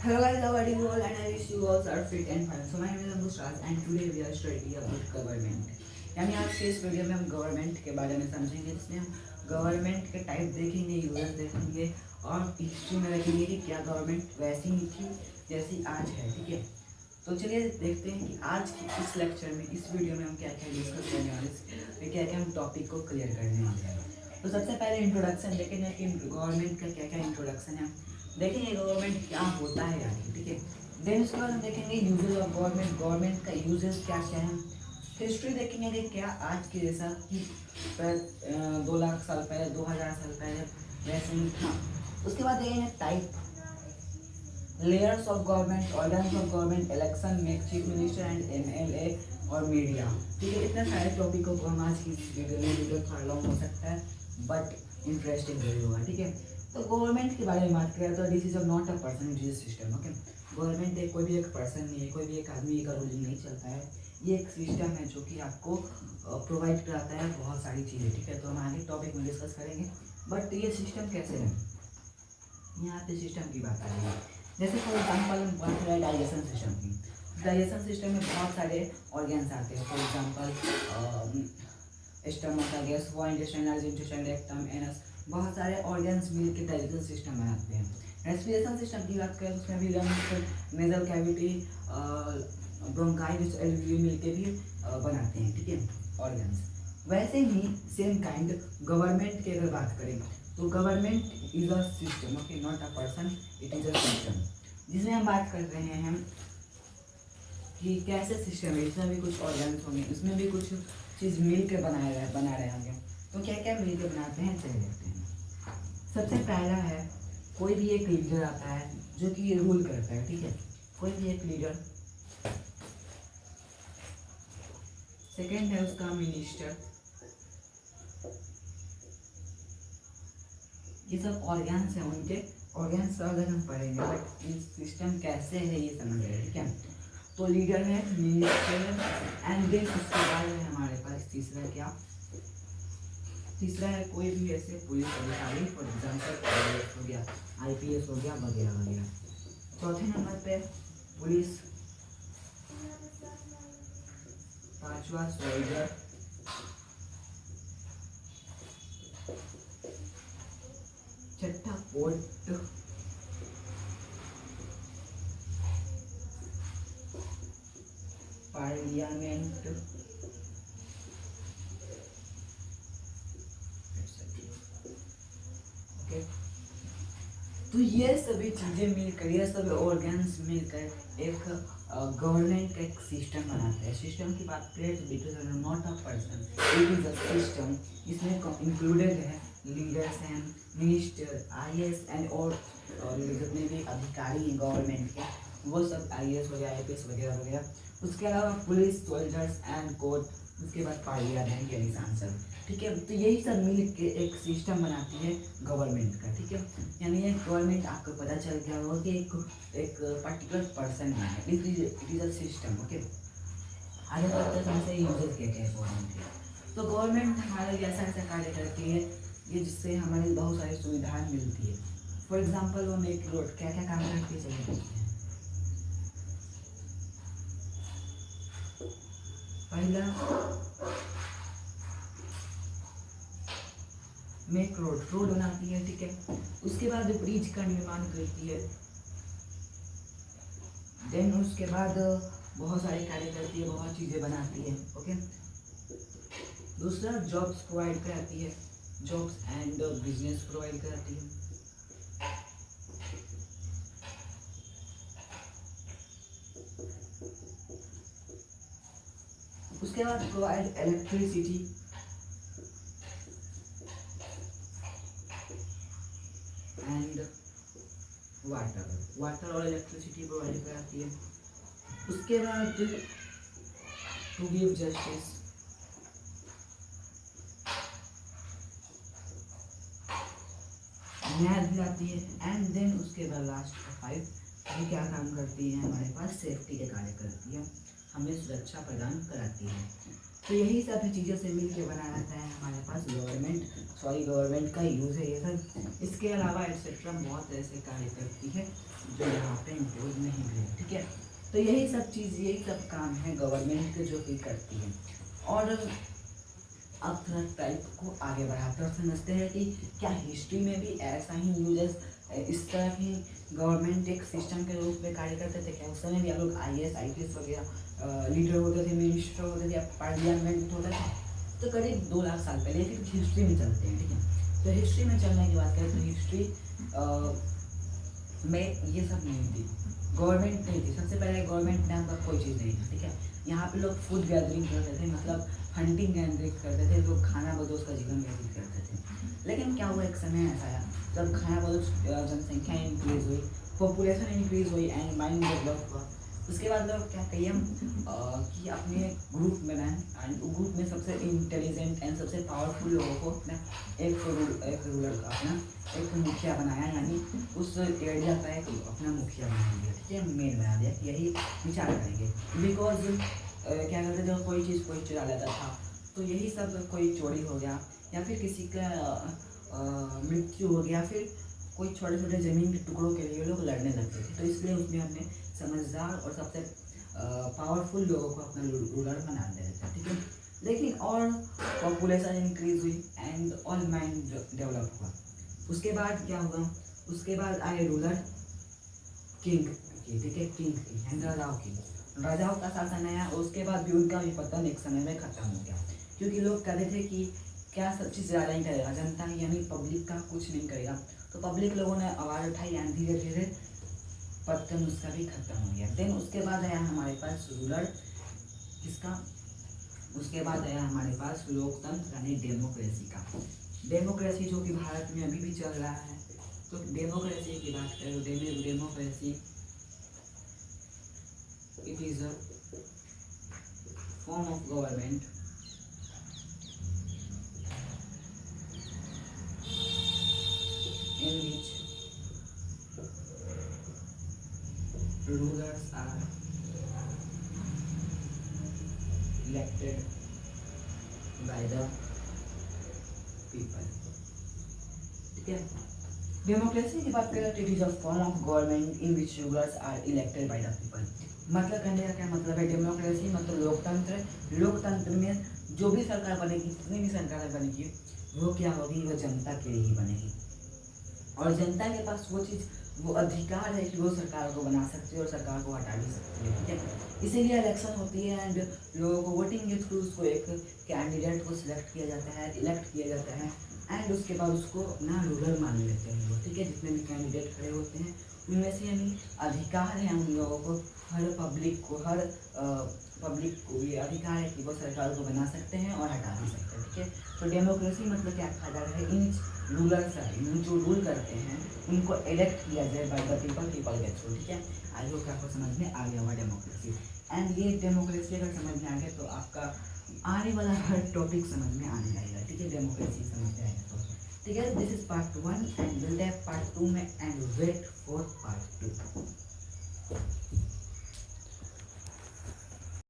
Hello guys, how are you all? And I wish you all are fit and fine. So my name is Ambush Raj and today we are studying about government. यानी आज के इस video में हम government के बारे में समझेंगे, जिसमें हम गवर्नमेंट के टाइप देखेंगे, यूजर्स देखेंगे और हिस्ट्री में देखेंगे कि क्या गवर्नमेंट वैसी ही थी जैसी आज है। ठीक है, तो चलिए देखते हैं कि आज की इस लेक्चर में, इस वीडियो में हम क्या क्या डिस्कस करने वाले, क्या क्या हम टॉपिक को क्लियर करने वाले हैं। तो सबसे पहले इंट्रोडक्शन देखेंगे कि गवर्नमेंट का क्या क्या इंट्रोडक्शन है, देखेंगे गवर्नमेंट क्या होता है यार। ठीक है, देन उसके बाद हम देखेंगे यूजेस ऑफ गवर्नमेंट, गवर्नमेंट का यूजेस क्या क्या है। हिस्ट्री देखेंगे कि क्या आज के जैसा कि 2 लाख साल पहले, 2000 साल पहले वैसे ही था। उसके बाद देखेंगे type, layers of government, organs of government, election, make chief minister and MLA और मीडिया। ठीक है, इतने सारे टॉपिकों को हम आज की वीडियो में, वीडियो थोड़ा लॉन्ग हो सकता है बट इंटरेस्टिंग जरूर होगा। ठीक है, तो गवर्नमेंट के बारे में बात करें तो this is not a person, it is system. Okay, government एक कोई भी एक पर्सन नहीं है, कोई भी एक आदमी का रूलिंग नहीं चलता है। ये एक सिस्टम है जो कि आपको प्रोवाइड कराता है बहुत सारी चीज़ें। ठीक है, तो हम आगे टॉपिक में डिस्कस करेंगे बट ये सिस्टम कैसे है, यहाँ पे सिस्टम की बात आ रही है। जैसे फॉर एग्जाम्पल हम बात करें डाइजेशन सिस्टम की, डाइजेशन सिस्टम में बहुत सारे ऑर्गेन्स आते हैं। फॉर एग्जाम्पल स्टमक आ गया, small intestine, large intestine, rectum, anus, बहुत सारे ऑर्गेन्स मिल के डाइजेशन सिस्टम बनाते हैं। रेस्पिरेशन सिस्टम की बात करें तो उसमें भी lungs, nasal cavity, bronchi, alveoli मिल के भी बनाते हैं। ठीक है, ऑर्गेन्स। वैसे ही सेम काइंड गवर्नमेंट की अगर बात करें तो government is a system, okay, not a person, it is a system, जिसमें हम बात कर रहे हैं कि कैसे सिस्टम है। इसमें भी कुछ ऑर्गन्स होंगे, इसमें भी कुछ चीज़ मिल के बना रहे होंगे। तो क्या क्या मिल के बनाते हैं, चले देखते हैं। सबसे पहला है, कोई भी एक लीडर आता है जो कि रूल करता है। ठीक है, कोई भी एक लीडर। सेकेंड है उसका मिनिस्टर। ये सब ऑर्गन्स हैं, उनके ऑर्गन्स का अगर हम पढ़ेंगे बट ये सिस्टम कैसे है ये समझ रहे हैं। ठीक है, तो लीडर है, मिनिस्टर है, एंड देन उसके बाद है हमारे पास तीसरा क्या, तीसरा है कोई भी ऐसे पुलिस अधिकारी, फॉर एग्जाम्पल आईएएस हो गया, आईपीएस हो गया, वगैरह वगैरह। चौथे नंबर पे पुलिस, पांचवा सोल्जर, छठा कोर्ट, पार्लियामेंट, ओके। तो ये सभी चीज़ें मिलकर, ये सभी ऑर्गन्स मिलकर एक गवर्नमेंट का एक सिस्टम बनाते हैं। सिस्टम की बात करें तो it is not a person, it is a system. इसमें इंक्लूडेड है leaders and minister, IAS and और जितने भी अधिकारी हैं गवर्नमेंट के, वो सब आईएएस हो गया, आईपीएस वगैरह वगैरह। उसके अलावा पुलिस, सोल्जर्स एंड कोर्ट, उसके बाद पार्लियामेंट यानी सांसद। ठीक है, तो यही सब मिल के एक सिस्टम बनाती है गवर्नमेंट का। ठीक है, यानी ये गवर्नमेंट आपको पता चल गया होगा कि एक पर्टिकुलर पर्सन है, it is a system. Okay, आगे बढ़ते हैं समझते हैं यूजर क्या क्या है गवर्नमेंट के। तो गवर्नमेंट हमारे लिए ऐसा ऐसा कार्य करती है ये जिससे हमें बहुत सारी सुविधाएं मिलती है। फॉर एग्जाम्पल वो मेक रोड, क्या क्या काम करती है चलिए देखते हैं। पहला मेक रोड, रोड बनाती है। ठीक है, उसके बाद ब्रिज का निर्माण करती है। देन उसके बाद बहुत सारे कार्य करती है, बहुत चीज़ें बनाती है। ओके, दूसरा जॉब्स प्रोवाइड कराती है, जॉब्स एंड बिजनेस प्रोवाइड कराती है। उसके बाद provide electricity and water, water और इलेक्ट्रिसिटी प्रोवाइड कराती है। उसके बाद टू गिव जस्टिस, न्याय दिलाती है। एंड देन उसके बाद लास्ट 5, ये क्या काम करती है, हमारे पास सेफ्टी के कार्य करती है, हमें सुरक्षा प्रदान कराती है। तो यही सब चीज़ों से मिल के बना रहता है हमारे पास गवर्नमेंट का यूज़ है ये सब। इसके अलावा एक्सेट्रा बहुत ऐसे कार्य करती है जो यहाँ पे इंक्लूड नहीं हुए, ठीक है। तो यही सब काम है गवर्नमेंट के जो कि करती है। और अब थोड़ा टाइप को आगे बढ़ाते और समझते हैं कि क्या हिस्ट्री में भी ऐसा ही यूजेस इस तरह ही गवर्नमेंट एक सिस्टम के रूप में कार्य करते थे क्या? उस समय भी आप लोग IAS IPS वगैरह लीडर होते थे, मिनिस्टर होते थे या पार्लियामेंट होता था। तो करीब 2 लाख साल पहले, फिर हिस्ट्री में चलते हैं, ठीक है। तो हिस्ट्री में चलने की बात करें तो हिस्ट्री में ये सब नहीं थी, गवर्नमेंट नहीं थी। सबसे पहले गवर्नमेंट नाम का कोई चीज़ नहीं था, ठीक है। यहाँ पे लोग फूड गैदरिंग करते थे, मतलब हंटिंग गैदरिंग करते थे, लोग खाना बदोश का जीवन व्यतीत करते थे। लेकिन क्या हुआ, एक समय ऐसा आया जब खाना बदोश जनसंख्या इंक्रीज हुई, पॉपुलेशन इंक्रीज हुई एंड माइंड डेवलप हुआ। उसके बाद लोग क्या कहिए कि अपने ग्रुप बनाएं एंड ग्रुप में सबसे इंटेलिजेंट एंड सबसे पावरफुल लोगों को अपना एक रूलर का अपना एक मुखिया बनाया, यानी उस एरिया का एक अपना मुखिया बना दिया, ठीक है, मेन बना दिया। यही विचार करेंगे बिकॉज क्या करते जब कोई चीज़ कोई चुरा लेता था, तो यही सब कोई चोरी हो गया या फिर किसी का मृत्यु हो गया, फिर कोई छोटे छोटे ज़मीन के टुकड़ों के लिए लोग लड़ने लगते थे। तो इसलिए उसमें अपने समझदार और सबसे पावरफुल लोगों को अपना रूलर बना देते थे, ठीक है। लेकिन और पॉपुलेशन इंक्रीज हुई एंड ऑल माइंड डेवलप हुआ। उसके बाद क्या हुआ, उसके बाद आए रूलर किंग की, ठीक है, किंग की एंड राजाओं का शासन आया। उसके बाद भी उनका भी पतन एक समय में खत्म हो गया, क्योंकि लोग कहते थे कि क्या सब चीज़ ज़्यादा ही करेगा, जनता यानी पब्लिक का कुछ नहीं करेगा। तो पब्लिक लोगों ने आवाज़ उठाई एंड धीरे धीरे पतन उसका भी खत्म हो गया। देन उसके बाद आया हमारे पास रूलर किसका, उसके बाद आया हमारे पास लोकतंत्र यानी डेमोक्रेसी का। डेमोक्रेसी जो कि भारत में अभी भी चल रहा है। तो डेमोक्रेसी की बात करें तो democracy it is a form of government in which rulers are elected by the people, ठीक है। डेमोक्रेसी की बात करें तो it is a form of government in which rulers are elected by the people. मतलब कहने का क्या मतलब है, डेमोक्रेसी मतलब लोकतंत्र। लोकतंत्र में जो भी सरकार बनेगी, जितनी भी सरकार बनेगी, वो क्या होगी, वो जनता के लिए ही बनेगी। और जनता के पास वो चीज़, वो अधिकार है कि वो सरकार को बना सकती है और सरकार को हटा भी सकती है, ठीक है। इसीलिए इलेक्शन होती है एंड लोगों को वोटिंग के थ्रू उसको एक कैंडिडेट को सिलेक्ट किया जाता है, इलेक्ट किया जाता है एंड उसके बाद उसको अपना रूलर मान लेते हैं वो, ठीक है। जितने भी कैंडिडेट खड़े होते हैं उनमें से यानी अधिकार है उन लोगों को, हर पब्लिक को ये अधिकार है कि वो सरकार को बना सकते हैं और हटा भी सकते हैं, ठीक है। तो डेमोक्रेसी मतलब क्या कहा जा रहा है, इन रूलर्स जो रूल करते हैं उनको इलेक्ट किया जाए बाय द पीपल के थ्रू, ठीक है। आई होप आपको समझ में आ गया होगा डेमोक्रेसी। एंड ये डेमोक्रेसी अगर समझ में आ गया तो आपका आने वाला हर टॉपिक समझ में आने लगेगा, ठीक है। डेमोक्रेसी समझ में आएगा तो ठीक है। This is part 1 and will have part 2 में एंड वेट फॉर पार्ट 2।